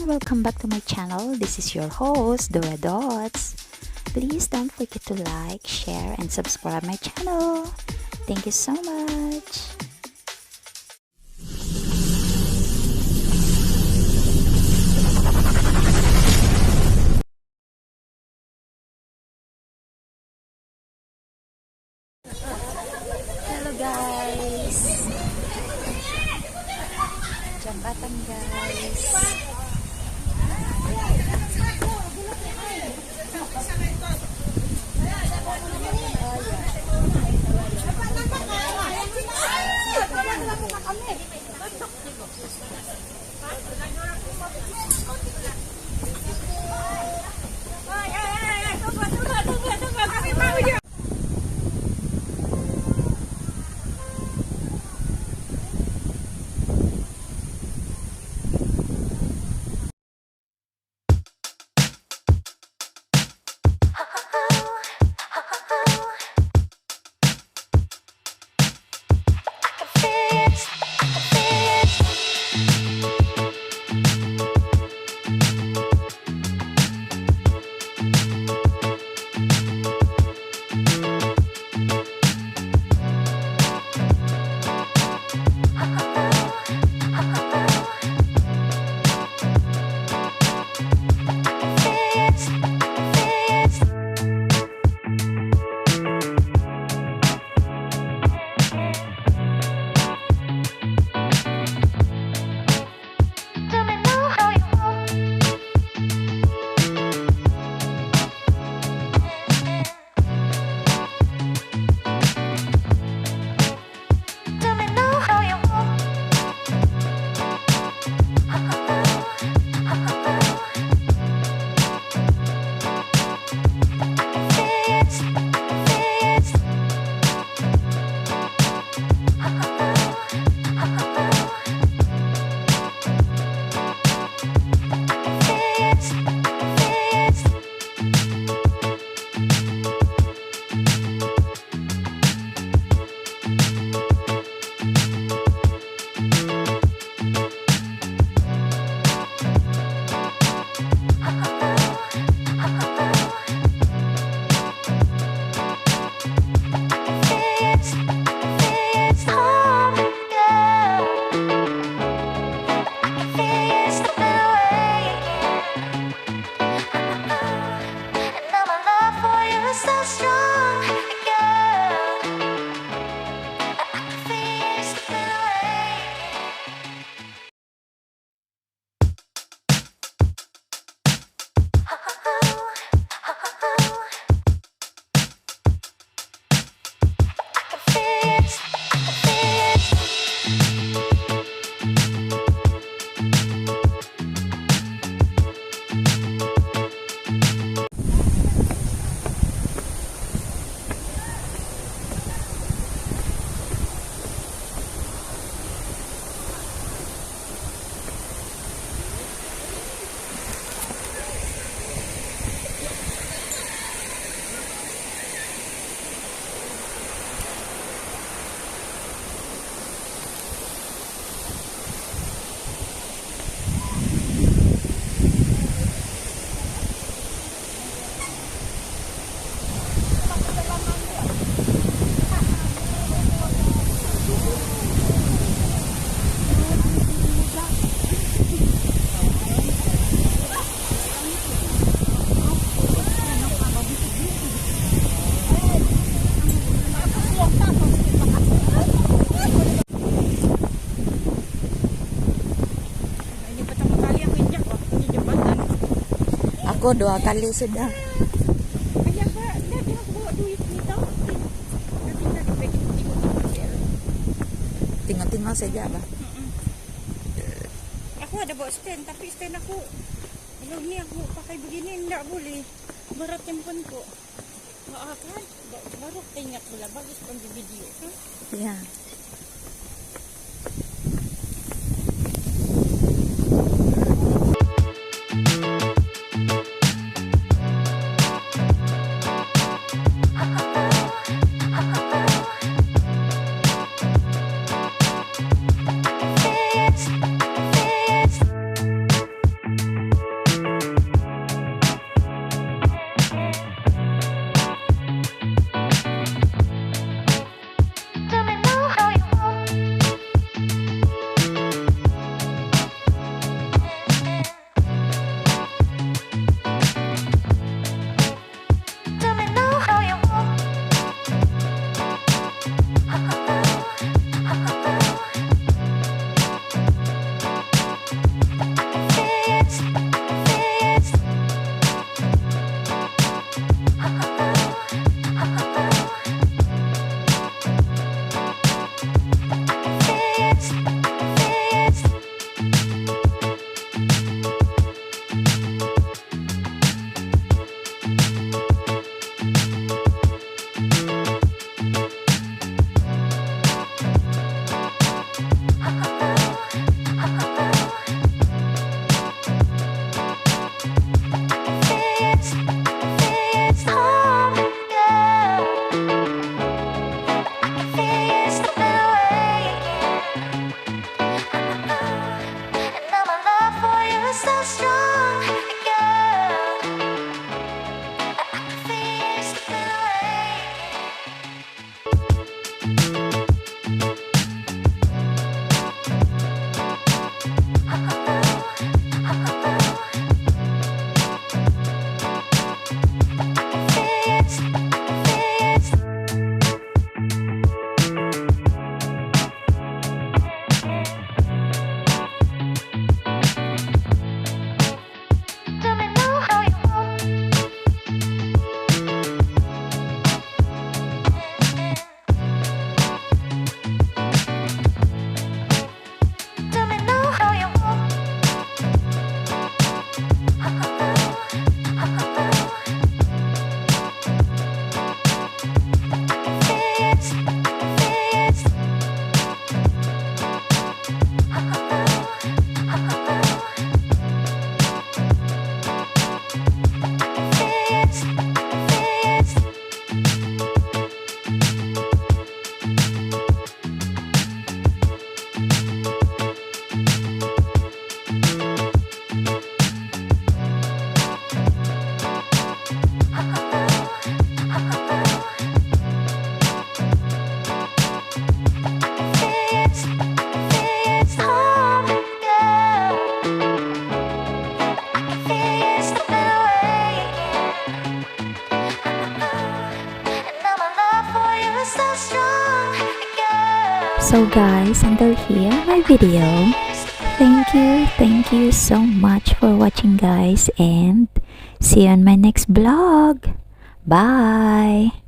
welcome back to my channel. This is your host, Dora Dots. Please don't forget to like, share, and subscribe my channel. Thank you so much. Hello guys. Jambatan guys. Aku 2 kali sudah. Tinggal-tinggal saja, Abah. Aku ada bawa stand, tapi stand aku belum ni aku pakai begini enggak boleh. Berat handphoneku. Kan? Baru tengok pula bagus pun di video kan? Ya. so strong, girl. I can feel you slipping away. So guys, until here my video. Thank you so much for watching guys, and see you on my next vlog. Bye.